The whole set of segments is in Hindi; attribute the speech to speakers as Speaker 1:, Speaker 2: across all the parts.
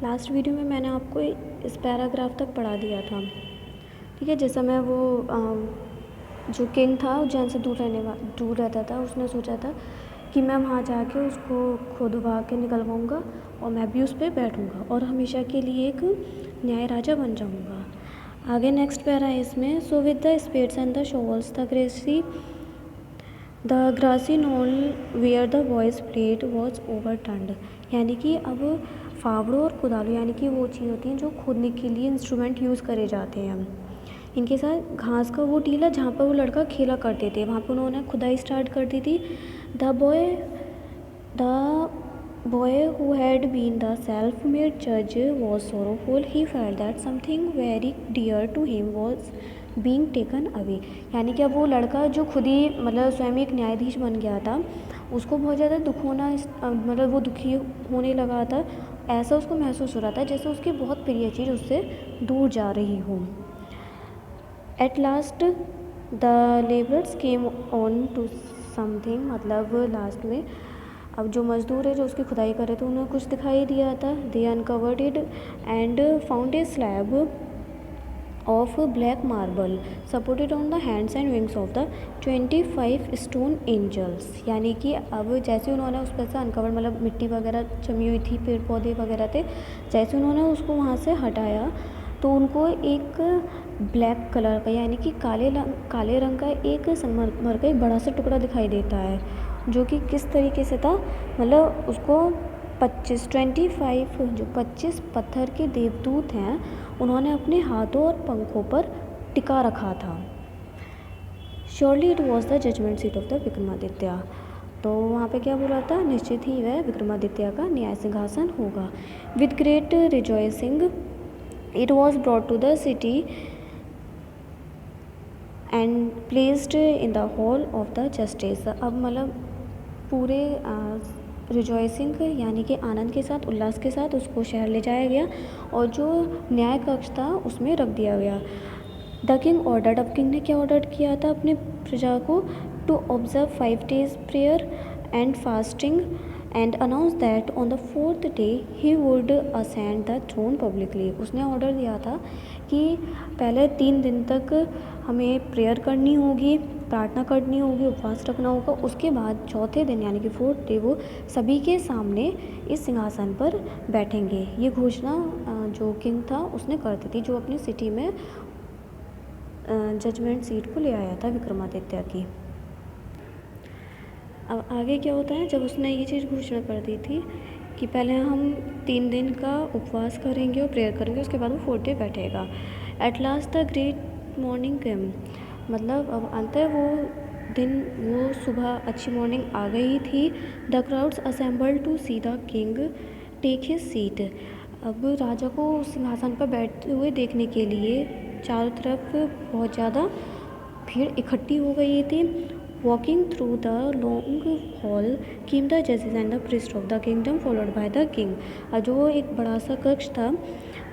Speaker 1: लास्ट वीडियो में मैंने आपको इस पैराग्राफ तक पढ़ा दिया था, ठीक है। जिस समय वो जो किंग था उज्जैन से दूर रहता था, उसने सोचा था कि मैं वहाँ जाके उसको खुद भाग के निकलवाऊँगा और मैं भी उस पर बैठूँगा और हमेशा के लिए एक न्याय राजा बन जाऊँगा। आगे नेक्स्ट पैरा है इसमें, so with the spades and the shovels the grassy knoll where the boys played was overturned. यानी कि अब फावड़ों और कुदालों, यानी कि वो चीज़ होती हैं जो खोदने के लिए इंस्ट्रूमेंट यूज़ करे जाते हैं, इनके साथ घास का वो टीला जहाँ पर वो लड़का खेला करते थे, वहाँ पर उन्होंने खुदाई स्टार्ट कर दी थी। The boy who had been the self made जज was sorrowful, he felt that something very dear to him was being taken away. यानी कि अब वो लड़का जो खुद ही मतलब स्वयं एक न्यायाधीश बन गया था, उसको बहुत ज़्यादा दुख होना मतलब वो दुखी होने लगा था। ऐसा उसको महसूस हो रहा था जैसे उसकी बहुत प्रिय चीज़ उससे दूर जा रही हो। At last the labourers came on to something, मतलब लास्ट में अब जो मज़दूर है जो उसकी खुदाई कर रहे थे उन्हें कुछ दिखाई दिया था। They uncovered it and found a slab of black marble supported on the hands and wings of the 25 stone angels. यानी कि अब जैसे उन्होंने उस पर से अनकवर, मतलब मिट्टी वगैरह जमी हुई थी, पेड़ पौधे वगैरह थे, जैसे उन्होंने उसको वहाँ से हटाया तो उनको एक ब्लैक कलर का, यानी कि काले रंग का एक संगमरमर का एक बड़ा सा टुकड़ा दिखाई देता है, जो कि किस तरीके से था, मतलब उसको 25 जो 25 पत्थर के देवदूत हैं उन्होंने अपने हाथों और पंखों पर टिका रखा था। Surely it was the judgement seat of the Vikramaditya. तो वहाँ पे क्या बोला था, निश्चित ही वह विक्रमादित्य का न्याय सिंहासन होगा। With great rejoicing it was brought to the city and placed in the hall of the justice. अब मतलब पूरे रिजॉइसिंग यानी कि आनंद के साथ, उल्लास के साथ उसको शहर ले जाया गया और जो न्याय कक्ष था उसमें रख दिया गया। द किंग ऑर्डर्ड, अब किंग ने क्या ऑर्डर किया था अपने प्रजा को, to observe 5 days prayer and fasting and announce that on the 4th day he would ascend the throne publicly. उसने ऑर्डर दिया था कि पहले 3 दिन तक हमें प्रेयर करनी होगी, प्रार्थना करनी होगी, उपवास रखना होगा, उसके बाद चौथे दिन यानी कि 4th day वो सभी के सामने इस सिंहासन पर बैठेंगे। ये घोषणा जो किंग था उसने कर दी थी, जो अपनी सिटी में जजमेंट सीट को ले आया था विक्रमादित्य की। अब आगे क्या होता है, जब उसने ये चीज़ घोषणा कर दी थी कि पहले हम 3 दिन का उपवास करेंगे और प्रेयर करेंगे, उसके बाद वो 4th day बैठेगा। At last the great morning came, मतलब अब अंततः वो सुबह अच्छी मॉर्निंग आ गई थी। The crowds assembled to see the king take his seat. अब राजा को सिंहासन पर बैठते हुए देखने के लिए चारों तरफ बहुत ज़्यादा भीड़ इकट्ठी हो गई थी। Walking through the long hall came the जजेस and the priest of the kingdom followed by the king. जो एक बड़ा सा कक्ष था,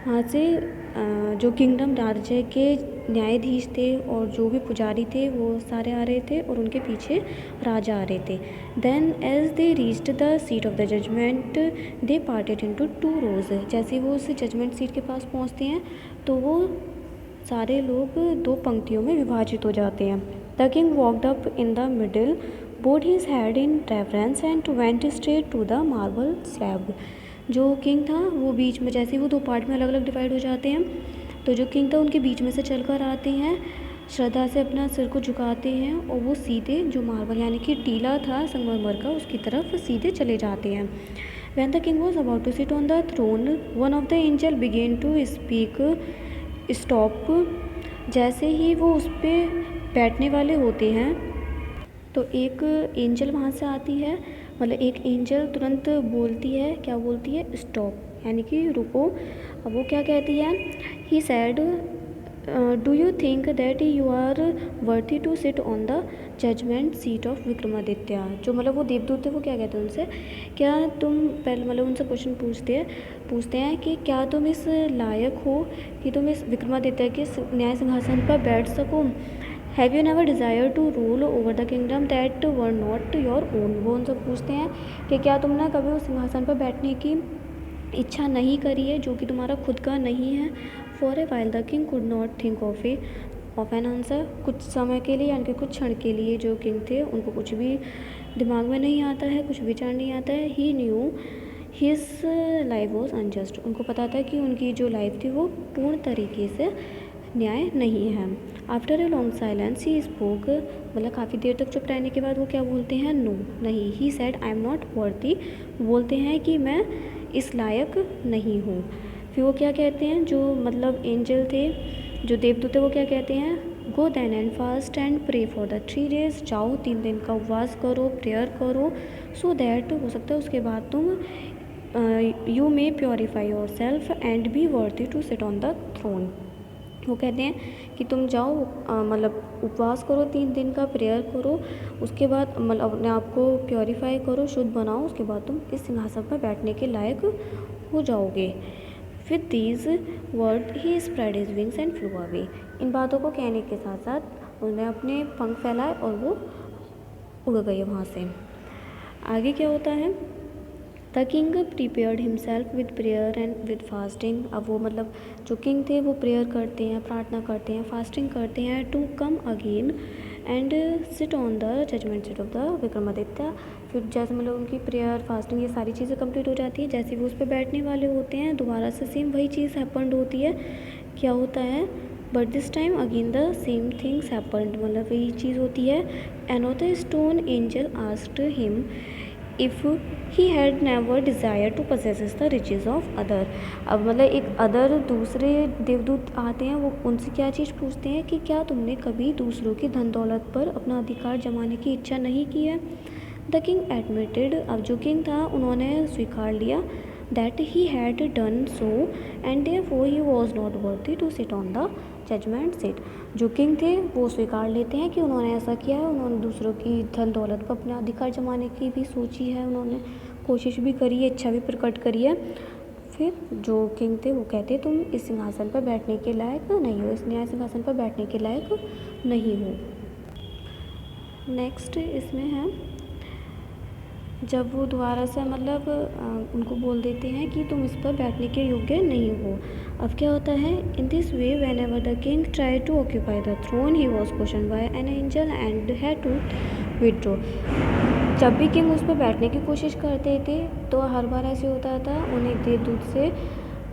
Speaker 1: वहाँ से जो किंगडम राज्य के न्यायाधीश थे और जो भी पुजारी थे वो सारे आ रहे थे और उनके पीछे राजा आ रहे थे। Then as they reached the seat of the judgment they parted into 2 rows। जैसे वो उस जजमेंट सीट के पास पहुँचते हैं तो वो सारे लोग 2 पंक्तियों में विभाजित हो जाते हैं। The king walked up in the middle, bowed his head in reverence and went straight to the marble slab. जो किंग था वो बीच में, जैसे वो 2 पार्ट में अलग अलग डिवाइड हो जाते हैं, तो जो किंग था उनके बीच में से चलकर आते हैं, श्रद्धा से अपना सिर को झुकाते हैं और वो सीधे जो मार्बल यानी कि टीला था संगमरमर का उसकी तरफ सीधे चले जाते हैं। When the king was about to sit on the throne, one of the angel began to speak. Stop. जैसे ही वो उस पर बैठने वाले होते हैं तो एक एंजल वहाँ से आती है, मतलब एक एंजल तुरंत बोलती है, क्या बोलती है, स्टॉप, यानी कि रुको। अब वो क्या कहती है, he said do you think that you are worthy to sit on the judgement seat of Vikramaditya. जो मतलब वो देवदूत थे वो क्या कहते हैं उनसे, क्या तुम पहले मतलब उनसे क्वेश्चन पूछते हैं कि क्या तुम इस लायक हो कि तुम इस विक्रमादित्य के न्याय सिंहासन पर बैठ सको। Have you never desire to rule over the kingdom that were not your own. वो उनसे पूछते हैं कि क्या तुमने कभी उस सिंहासन पर बैठने की इच्छा नहीं करी है जो कि तुम्हारा खुद का नहीं है। For a while the king could not think of an answer, कुछ समय के लिए यानी कि कुछ क्षण के लिए जो किंग थे उनको कुछ भी दिमाग में नहीं आता है, कुछ विचार नहीं आता है। He knew his life was unjust, उनको पता था कि उनकी जो लाइफ थी वो पूर्ण तरीके से न्याय नहीं है। After a long silence he spoke, मतलब काफ़ी देर तक चुप रहने के बाद वो क्या बोलते हैं, नो नहीं। He said I am not worthy, बोलते हैं कि मैं इस लायक नहीं हूँ। फिर वो क्या कहते हैं, जो मतलब एंजल थे, जो देवदूत थे, वो क्या कहते हैं, go then and fast and pray for the 3 days, जाओ 3 दिन का उपवास करो, प्रेयर करो, सो दैट हो सकता है उसके बाद तुम you may purify yourself and be worthy to sit on the throne. वो कहते हैं कि तुम जाओ मतलब उपवास करो 3 दिन का, प्रेयर करो, उसके बाद मतलब अपने आप को प्योरीफाई करो, शुद्ध बनाओ, उसके बाद तुम इस सिंहासन पर बैठने के लायक हो जाओगे। With these words he spread his wings and flew away, इन बातों को कहने के साथ साथ उन्होंने अपने पंख फैलाए और वो उड़ गए वहाँ से। आगे क्या होता है, the king prepared himself with prayer and with fasting. अब वो मतलब जो किंग थे वो प्रेयर करते हैं, प्रार्थना करते हैं, फास्टिंग करते हैं, to come again and sit on the judgement seat of the Vikramaditya. फिर जैसे मतलब उनकी प्रेयर, फास्टिंग, ये सारी चीज़ें कंप्लीट हो जाती है, जैसे वो उस पर बैठने वाले होते हैं दोबारा से सेम वही चीज़ हैपन्ड होती है। क्या होता है, but this time again the same things happened, मतलब वही चीज़ होती है। Another stone angel asked him if he had never desire to possesses the riches of other. अब मतलब एक अदर दूसरे देवदूत आते हैं, वो उनसे क्या चीज़ पूछते हैं कि क्या तुमने कभी दूसरों की धन दौलत पर अपना अधिकार जमाने की इच्छा नहीं की है। द किंग एडमिटेड, अब जो किंग था उन्होंने स्वीकार लिया, that he had done so and therefore he was not worthy to sit on the judgement seat. जो किंग थे वो स्वीकार लेते हैं कि उन्होंने ऐसा किया है, उन्होंने दूसरों की धन दौलत पर अपना अधिकार जमाने की भी सोची है, उन्होंने कोशिश भी करी है, इच्छा भी प्रकट करी है। फिर जो किंग थे वो कहते तुम इस सिंहासन पर बैठने के लायक नहीं हो, इस न्याय सिंहासन पर बैठने के लायक नहीं हो। नेक्स्ट इसमें है, जब वो दोबारा से मतलब उनको बोल देते हैं कि तुम इस पर बैठने के योग्य नहीं हो। अब क्या होता है, in this way whenever the king try to occupy the throne he was question by an angel and had to withdraw. जब भी किंग उस पर बैठने की कोशिश करते थे तो हर बार ऐसे होता था, उन्हें देवदूत से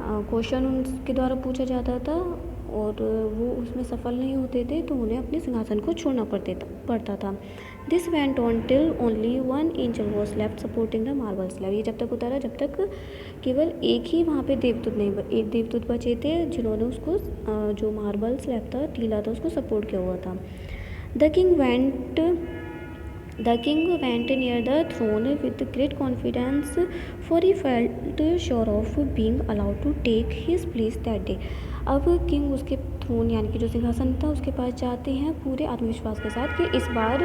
Speaker 1: क्वेश्चन उनके द्वारा पूछा जाता था और वो उसमें सफल नहीं होते थे तो उन्हें अपने सिंहासन को छोड़ना पड़ता था। This went on till only one angel was left supporting the marble slab. ये जब तक होता रहा जब तक केवल एक ही वहाँ पे देवदूत नहीं, एक देवदूत बचे थे जिन्होंने उसको जो मार्बल स्लैब था, टीला था, उसको सपोर्ट किया हुआ था। The king went near the throne with great confidence, for he felt sure of being allowed to take his place that day. अब किंग उसके थ्रोन यानी कि जो सिंहासन था उसके पास जाते हैं पूरे आत्मविश्वास के साथ कि इस बार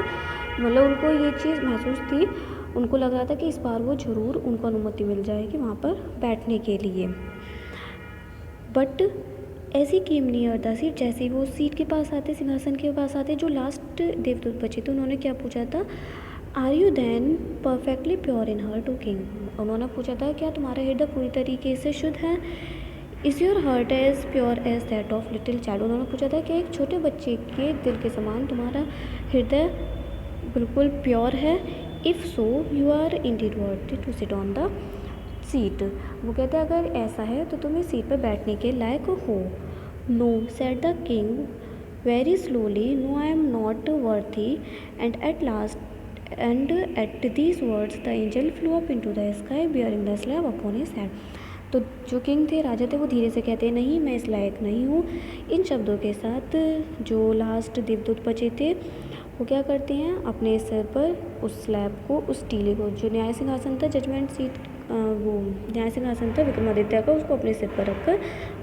Speaker 1: मतलब उनको ये चीज़ महसूस थी, उनको लग रहा था कि इस बार वो ज़रूर उनको अनुमति मिल जाएगी वहाँ पर बैठने के लिए। बट ऐसी केम नियर द सीट, जैसे ही वो सीट के पास आते, सिंहासन के पास आते, जो लास्ट देवदूत बचे थे उन्होंने क्या पूछा था, are you then perfectly pure in heart, O king. उन्होंने पूछा था क्या तुम्हारा हृदय पूरी तरीके से शुद्ध है। Is your heart as pure as that of little child. उन्होंने पूछा था कि एक छोटे बच्चे के दिल के समान तुम्हारा हृदय बिल्कुल प्योर है। If so you are indeed worthy to sit on the seat. वो कहते हैं अगर ऐसा है तो तुम इस सीट पर बैठने के लायक हो। No said the king very slowly, no I am not worthy and at these words the angel flew up into the sky bearing the slab upon his head. तो जो किंग थे, राजा थे, वो धीरे से कहते नहीं मैं इस लायक नहीं हूँ। इन शब्दों के साथ जो लास्ट देवदूत बचे थे वो क्या करते हैं, अपने सिर पर उस स्लैब को, उस टीले को, जो न्याय सिंहासन था, जजमेंट सीट, वो न्याय सिंहासन था विक्रमादित्य का, उसको अपने सिर पर रखकर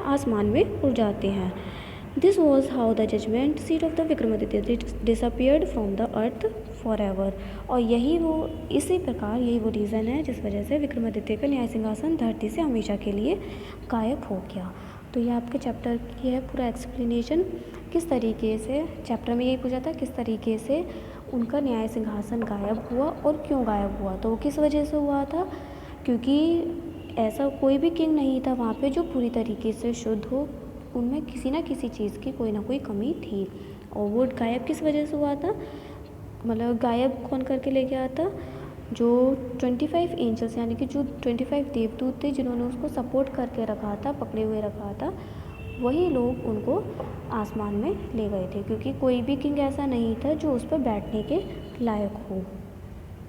Speaker 1: आसमान में उड़ जाते हैं। This was how the judgement seat of the Vikramaditya disappeared from the earth for ever. और यही वो, इसी प्रकार यही वो रीज़न है जिस वजह से विक्रमादित्य का न्याय सिंहासन धरती से हमेशा के लिए गायब हो गया। तो ये आपके चैप्टर की है पूरा एक्सप्लेनेशन, किस तरीके से चैप्टर में यही पूछा था किस तरीके से उनका न्याय सिंहासन गायब हुआ और क्यों गायब हुआ। तो वो किस वजह से हुआ था, क्योंकि ऐसा कोई भी किंग नहीं था वहाँ पे जो पूरी तरीके से शुद्ध हो, उनमें किसी ना किसी चीज़ की कोई ना कोई कमी थी। और वो गायब किस वजह से हुआ था, मतलब गायब कौन करके ले गया था, जो 25 एंजल्स यानी कि जो 25 देवदूत थे जिन्होंने उसको सपोर्ट करके रखा था, पकड़े हुए रखा था, वही लोग उनको आसमान में ले गए थे, क्योंकि कोई भी किंग ऐसा नहीं था जो उस पर बैठने के लायक हो।